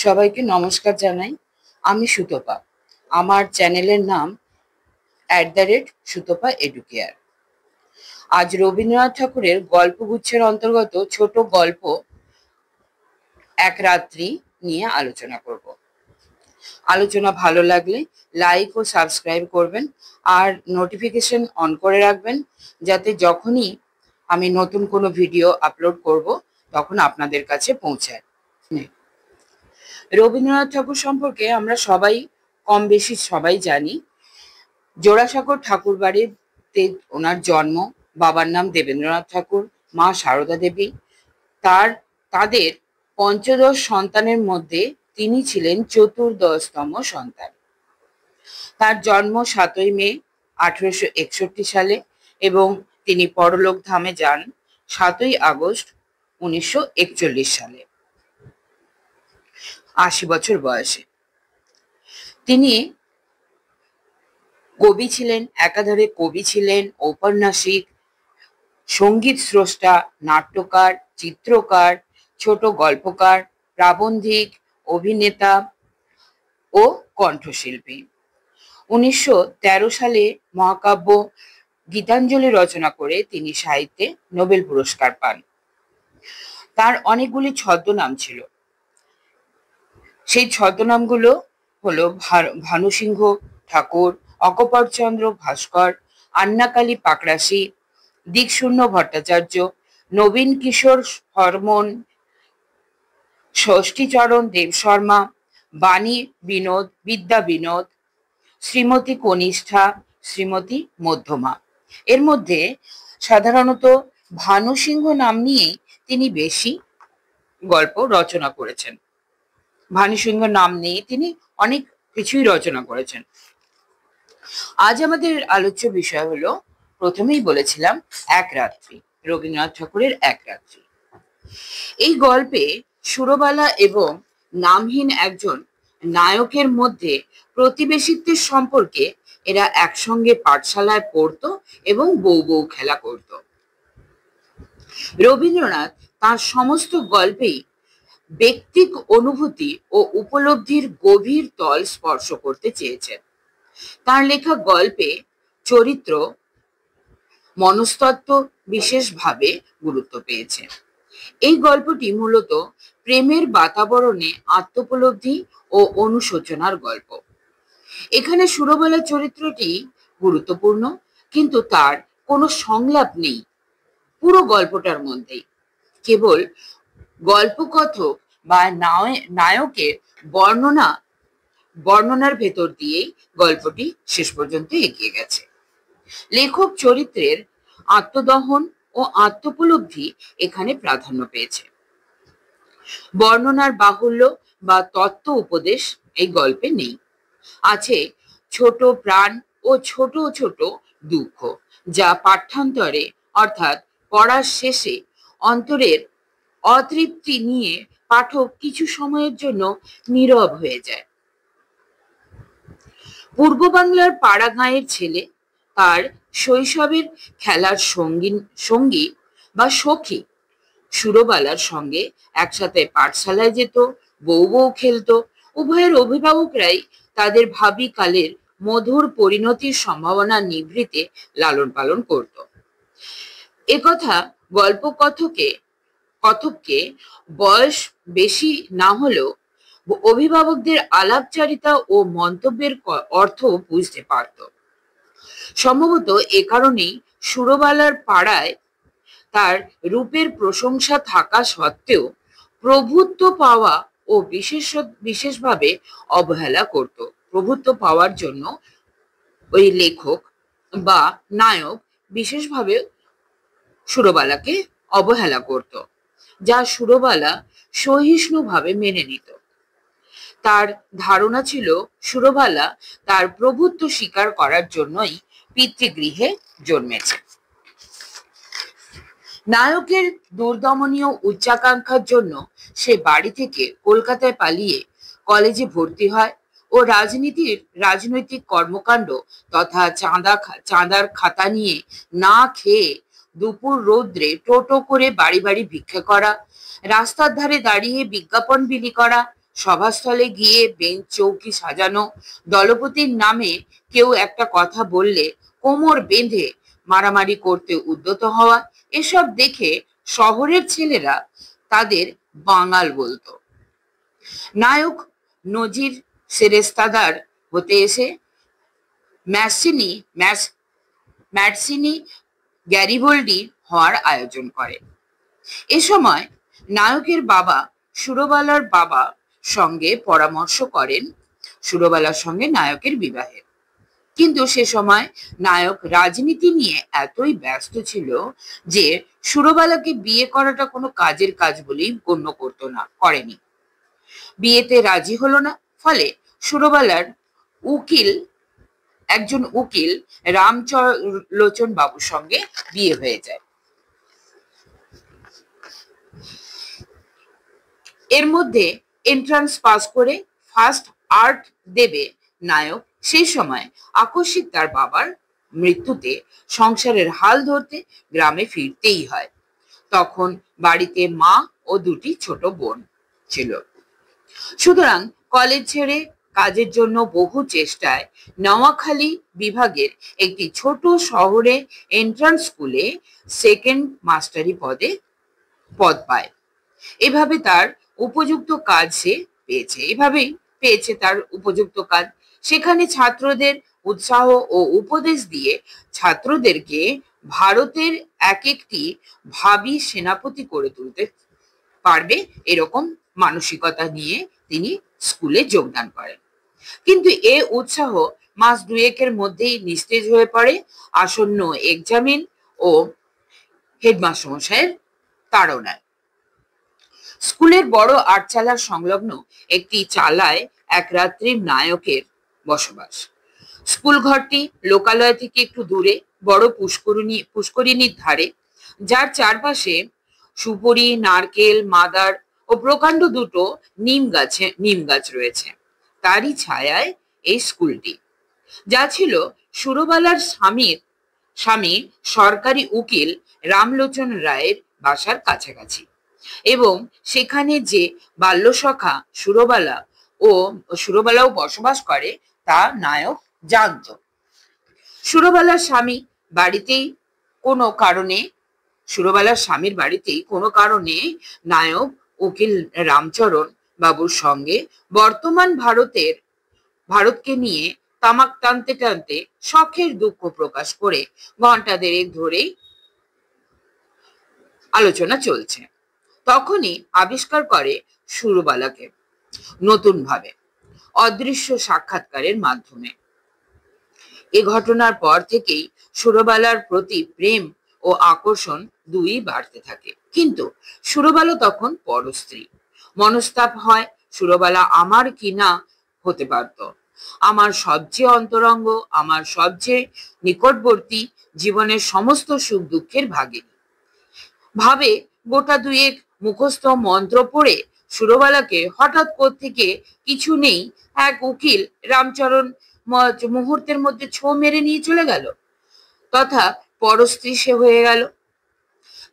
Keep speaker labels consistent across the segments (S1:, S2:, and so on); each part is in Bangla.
S1: সবাইকে নমস্কার জানাই। আমি সুতপা। আমার চ্যানেলের নাম @সুতপা এডুকেয়ার। আজ রবীন্দ্রনাথ ঠাকুরের গল্পগুচ্ছের অন্তর্গত ছোট গল্প এক রাত্রি নিয়ে আলোচনা করব। আলোচনা ভালো লাগলে লাইক ও সাবস্ক্রাইব করবেন আর নোটিফিকেশন অন করে রাখবেন, যাতে যখনই আমি নতুন কোনো ভিডিও আপলোড করব তখন আপনাদের কাছে পৌঁছায়। রবীন্দ্রনাথ ঠাকুর সম্পর্কে আমরা সবাই কম বেশি সবাই জানি। জোড়াসাঁকোর ঠাকুর বাড়িতে ওনার জন্ম। বাবার নাম দেবেন্দ্রনাথ ঠাকুর, মা সারদা দেবী। তাদের পঞ্চদশ সন্তানের মধ্যে তিনি ছিলেন চতুর্দশতম সন্তান। তার জন্ম 7ই মে 1861 সালে এবং তিনি পরলোক ধামে যান 7ই আগস্ট 1941 সালে, 80 বছর বয়সে। তিনি কবি ছিলেন, একাধারে কবি ছিলেন, ঔপন্যাসিক, সঙ্গীত স্রষ্টা, নাট্যকার, চিত্রকার, ছোট গল্পকার, প্রাবন্ধিক, অভিনেতা ও কণ্ঠশিল্পী। 1913 সালে মহাকাব্য গীতাঞ্জলি রচনা করে তিনি সাহিত্যে নোবেল পুরস্কার পান। তার অনেকগুলি ছদ্মনাম ছিল। সেই ছদ্মনামগুলো হলো ভানুসিংহ ঠাকুর, অকপরচন্দ্র ভাস্কর, আন্নাকালী পাকড়াশি, দিকশূন্য ভট্টাচার্য, নবীন কিশোর বর্মন, ষষ্ঠীচরণ দেব শর্মা, বাণী বিনোদ, বিদ্যা বিনোদ, শ্রীমতী কনিষ্ঠা, শ্রীমতী মধ্যমা। এর মধ্যে সাধারণত ভানুসিংহ নাম নিয়েই তিনি বেশি গল্প রচনা করেছেন। ভানুসিংহ নাম নিয়ে তিনি অনেক কিছুই রচনা করেছেন। আজ আমাদের আলোচ্য বিষয় হলো, প্রথমেই বলেছিলাম, এক রাত্রি, রবীন্দ্রনাথ ঠাকুরের এক রাত্রি। এই গল্পে সুরবালা এবং নামহীন একজন নায়কের মধ্যে প্রতিবেশিত্বের সম্পর্কে। এরা একসঙ্গে পাঠশালায় পড়তো এবং বউ বউ খেলা করত। রবীন্দ্রনাথ তার সমস্ত গল্পেই ব্যক্তিক অনুভূতি ও উপলব্ধির গভীর তল স্পর্শ করতে চেয়েছেন। তার লেখা গল্পে চরিত্র, মনস্তত্ত্ব বিশেষভাবে গুরুত্ব পেয়েছে। এই গল্পটি মূলত প্রেমের বাতাবরণে আত্মোপলব্ধি ও অনুশোচনার গল্প। এখানে সুরবালা চরিত্রটি গুরুত্বপূর্ণ, কিন্তু তার কোনো সংলাপ নেই পুরো গল্পটার মধ্যেই। কেবল গল্পকথক বা নায়কের বর্ণনার ভেতর দিয়েই গল্পটি শেষ পর্যন্ত এগিয়ে গেছে। লেখক চরিত্রের আত্মদহন ও আত্মোপলব্ধি এখানে প্রাধান্য পেয়েছে। বর্ণনার বাহুল্য বা তত্ত্ব উপদেশ এই গল্পে নেই। আছে ছোট প্রাণ ও ছোট ছোট দুঃখ, যা পাঠ্যান্তরে অর্থাৎ পড়ার শেষে অন্তরের অতৃপ্তি নিয়ে পাঠক কিছু সময়ের জন্য নীরব হয়ে যায়। পূর্ব বাংলার পাড়া গাঁয়ের ছেলে তার শৈশবের খেলার সঙ্গী বা সখী সুরবালার সঙ্গে একসাথে পাঠশালায় যেত, বউ বউ খেলতো। উভয়ের অভিভাবকরাই তাদের ভাবি কালের মধুর পরিণতির সম্ভাবনা নিভৃতে লালন পালন করত। একথা কথককে বয়স বেশি না হলেও অভিভাবকদের আলাপচারিতা ও মন্তব্যের অর্থ বুঝতে পারত। সম্ভবত এ কারণেই সুরবালার পাড়ায় তার রূপের প্রশংসা থাকা সত্ত্বেও প্রভুত্ব পাওয়া ও বিশেষভাবে অবহেলা করত। প্রভুত্ব পাওয়ার জন্য ওই লেখক বা নায়ক বিশেষভাবে সুরবালাকে অবহেলা করত, যা সুরবালা সহিষ্ণুভাবে মেনে নিত। তার ধারণা ছিল সুরবালা তার প্রভুত্ব স্বীকার করার জন্যই পিতৃগৃহে জন্মেছে। নায়কের দুর্দমনীয় উচ্চাকাঙ্ক্ষার জন্য সে বাড়ি থেকে কলকাতায় পালিয়ে কলেজে ভর্তি হয় ও রাজনৈতিক কর্মকাণ্ড তথা চাঁদার খাতা নিয়ে না খেয়ে দুপুর রৌদ্রে টোটো করে বাড়ি বাড়ি ভিক্ষা করা, রাস্তার ধারে দাঁড়িয়ে বিজ্ঞাপন বিলি করা, সভাস্থলে গিয়ে বেঞ্চ চৌকি সাজানো, দলপতির নামে কেউ একটা কথা বললে কোমর বেঁধে মারামারি করতে উদ্যত হওয়া, এসব দেখে শহরের ছেলেরা তাদের বাঙাল বলতো। নায়ক নজির সেরেস্তাদার হতে এসে ম্যাডসিনি গ্যারিবল্ডি হওয়ার আয়োজন করে। এ সময় নায়কের বাবা সুরবালার বাবা সঙ্গে পরামর্শ করেন সুরবালার সঙ্গে নায়কের বিবাহের। কিন্তু সে সময় নায়ক রাজনীতি নিয়ে এতই ব্যস্ত ছিল যে সুরবালাকে বিয়ে করাটা কোনো কাজের কাজ বলেই গণ্য করেনি। বিয়েতে রাজি হলো না। ফলে সুরবালার একজন উকিল রামলোচন বাবুর সঙ্গে বিয়ে হয়ে যায়। এর মধ্যে এন্ট্রান্স পাস করে ফার্স্ট আর্ট দেবে নায়ক সেই সময় আকস্মিক তার বাবার মৃত্যুতে সংসারের হাল ধরতে গ্রামে ফিরতেই হয়। তখন বাড়িতে মা ও দুটি ছোট বোন ছিল। সুতরাং কলেজ ছেড়ে কাজের জন্য বহু চেষ্টায় নোয়াখালী বিভাগের একটি ছোট শহরে এন্ট্রান্স স্কুলে সেকেন্ড মাস্টারি পদ পায়। এভাবে তার উপযুক্ত কাজ সে পেয়েছে তার উপযুক্ত কাজ। সেখানে ছাত্রদের উৎসাহ ও উপদেশ দিয়ে ছাত্রদেরকে ভারতের একটি ভাবী সেনাপতি করে তুলতে পারবে এরকম মানসিকতা নিয়ে তিনি স্কুলে যোগদান করেন। কিন্তু এ উৎসাহ মাস দুয়েকের মধ্যেই নিস্তেজ হয়ে পড়ে আসন্ন এক্সামিন ও হেডমাস্টার মশাইয়ের তাড়নায়। স্কুলের বড় আটচালার সংলগ্ন একটি চালায় এক রাত্রির নায়কের বসবাস। স্কুল ঘরটি লোকালয় থেকে একটু দূরে বড় পুষ্করিণীর ধারে, যার চারপাশে সুপরি, নারকেল, মাদার ও প্রকাণ্ড দুটো নিম গাছ রয়েছে। তারই ছায়ায় এই স্কুলটি, যা ছিল সুরবালার স্বামী সরকারি উকিল রামলোচন রায়ের বাসার কাছাকাছি, এবং সেখানে যে বাল্যসখা সুরবালাও বসবাস করে তা নায়ক জানত। সুরবালার স্বামীর বাড়িতেই কোনো কারণে নায়ক উকিল রামচরণ বাবুর সঙ্গে বর্তমান ভারতকে নিয়ে তামাক টানতে টানতে শখের দুঃখ প্রকাশ করে ঘন্টা দেড়েক ধরেই আলোচনা চলছে। তখনই আবিষ্কার করে সুরবালাকে নতুন ভাবে, অদৃশ্য সাক্ষাৎকারের মাধ্যমে। এ ঘটনার পর থেকেই সুরবালার প্রতি প্রেম ও আকর্ষণ দুই বাড়তে থাকে। কিন্তু সুরবালা তখন পরস্ত্রী। মনস্তাপ হয়, সুরবালা আমার কিনা হতে পারত, আমার সবচেয়ে অন্তরঙ্গ, আমার সবচেয়ে নিকটবর্তী, জীবনের সমস্ত সুখ দুঃখের ভাগিনী। ভাবে গোটা দুয়েক মুখস্থ মন্ত্র পড়ে সুরবালাকে হঠাৎ কোত্থেকে কিছু নেই এক উকিল রামচরণ মুহূর্তের মধ্যে ছো মেরে নিয়ে চলে গেল, তথা পরস্ত্রী সে হয়ে গেল।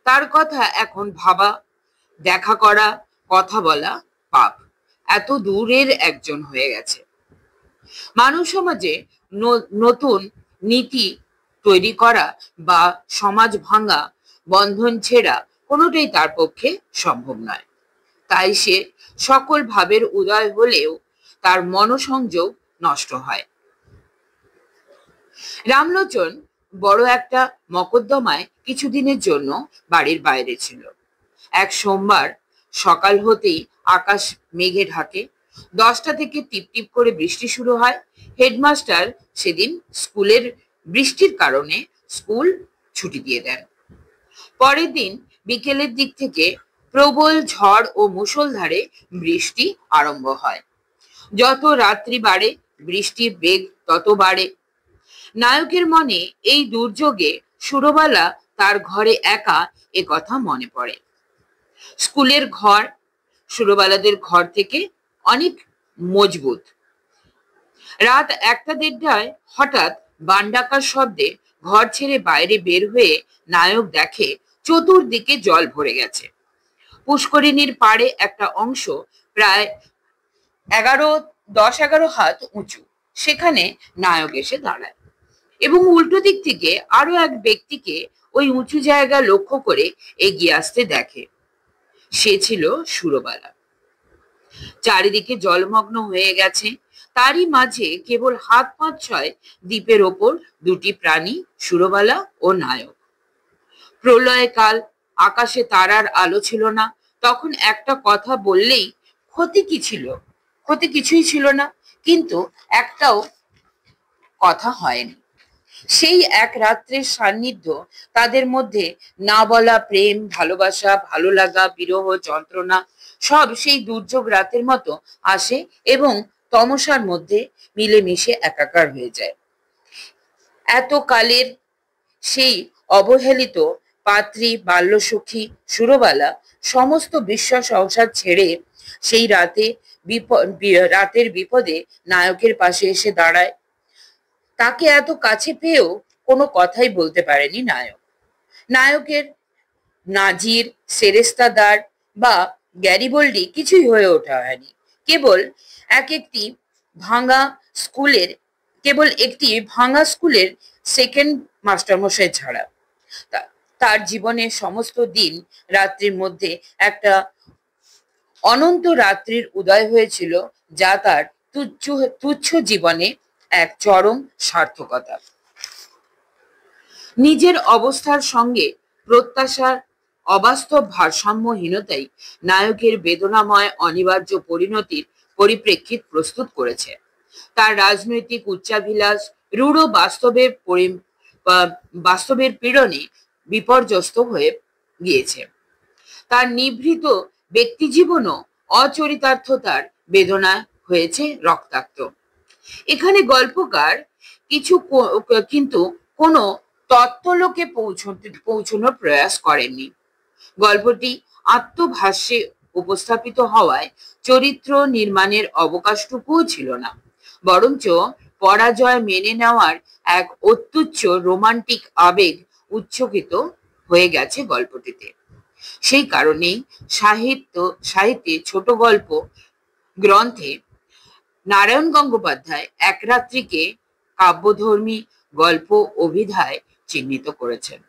S1: তার কথা এখন ভাবা, দেখা করা, কথা বলা পাপ, এত দূরের একজন হয়ে গেছে। মানব সমাজে নতুন নীতি তৈরি করা বা সমাজ ভাঙা, বন্ধন ছেঁড়া কোনোটাই তার পক্ষে সম্ভব নয়। তাই সে সকল ভাবের উদয় হলেও তার মনোসংযোগ নষ্ট হয়। রামলোচন বড় একটা মকদ্দমায় কিছুদিনের জন্য বাড়ির বাইরে ছিল। এক সোমবার সকাল হতেই আকাশ মেঘে ঢাকে। 10টা থেকে টিপ টিপ করে বৃষ্টি শুরু হয়। হেডমাস্টার সেদিন বৃষ্টির কারণে স্কুল ছুটি দিয়ে দেন। পরের দিন বিকেলের দিক থেকে প্রবল ঝড় ও মুষলধারে বৃষ্টি আরম্ভ হয়। যত রাত্রি বাড়ে বৃষ্টির বেগ তত বাড়ে। নায়কের মনে এই দুর্যোগে সুরবালা তার ঘরে একা, এ কথা মনে পড়ে। স্কুলের ঘর সুরবালাদের ঘর থেকে অনেক মজবুত। রাত 1টা-1:30টায় হঠাৎ বান ডাকার শব্দে ঘর ছেড়ে বাইরে বের হয়ে নায়ক দেখে চতুর্দিকে জল ভরে গেছে। পুষ্করিণীর পাড়ে একটা অংশ প্রায় 11 10-11 হাত উঁচু। সেখানে নায়ক এসে দাঁড়ায় এবং উল্টো দিক থেকে আরো এক ব্যক্তিকে ওই উঁচু জায়গা লক্ষ্য করে এগিয়ে আসতে দেখে। সে ছিল সুরবালা। চারিদিকে জলমগ্ন হয়ে গেছে, তারই মাঝে কেবল হাত 5-6 দ্বীপের ওপর দুটি প্রাণী, সুরবালা ও নায়ক। প্রলয়কাল, আকাশে তারার আলো ছিল না। তখন একটা কথা বললেই ক্ষতি কি ছিল? ক্ষতি কিছুই ছিল না, কিন্তু একটাও কথা হয়নি। সেই এক রাত্রের সান্নিধ্য, তাদের মধ্যে না বলা প্রেম, ভালোবাসা, ভালো লাগা, বিরহ, যন্ত্রণা, সব সেই দুর্যোগ রাতের মতো আসে এবং তমসার মধ্যে মিলেমিশে একাকার হয়ে যায়। এত কালের সেই অবহেলিত পাত্রী, বাল্যসখী সুরবালা সমস্ত বিশ্বাস সংসার ছেড়ে সেই রাতের বিপদে নায়কের পাশে এসে দাঁড়ায়। তাকে এত কাছে পেয়েও কোনো কথাই বলতে পারেনি নায়ক। নায়কের নাজির, সেরেস্তাদার বা গ্যারিবল্ডি কিছুই হয়ে ওঠা হয়নি। কেবল একটি ভাঙা স্কুলের সেকেন্ড মাস্টারমশাই ছাড়া। তার জীবনের সমস্ত দিন রাত্রির মধ্যে একটা অনন্ত রাত্রির উদয় হয়েছিল, যা তার তুচ্ছ জীবনে এক চরম সার্থকতা। নিজের অবস্থার সঙ্গে প্রত্যাশার অবাস্তব ভারসাম্যহীনতাই নায়কের বেদনাময় অনিবার্য পরিণতির পরিপ্রেক্ষিত প্রস্তুত করেছে। তার রাজনৈতিক উচ্চাভিলাষ রূঢ় বাস্তবের পীড়নে বিপর্যস্ত হয়ে গিয়েছে। তার নিভৃত ব্যক্তিজীবনও অচরিতার্থতার বেদনায় হয়েছে রক্তাক্ত। এখানে গল্পকার কিন্তু কোনো তত্ত্বলোকে পৌঁছানোর প্রয়াস করেননি। গল্পটি আত্মভাষ্যে উপস্থাপিত হওয়ায় চরিত্র নির্মাণের অবকাশটুকুও ছিল না, বরঞ্চ পরাজয় মেনে নেওয়ার এক অত্যুচ্চ রোমান্টিক আবেগ উচ্ছ্বসিত হয়ে গেছে গল্পটিতে। সেই কারণেই সাহিত্যে ছোট গল্প গ্রন্থে নারায়ণ গঙ্গোপাধ্যায় এক রাত্রিকে কাব্যধর্মী গল্প অভিধায় চিহ্নিত করেছেন।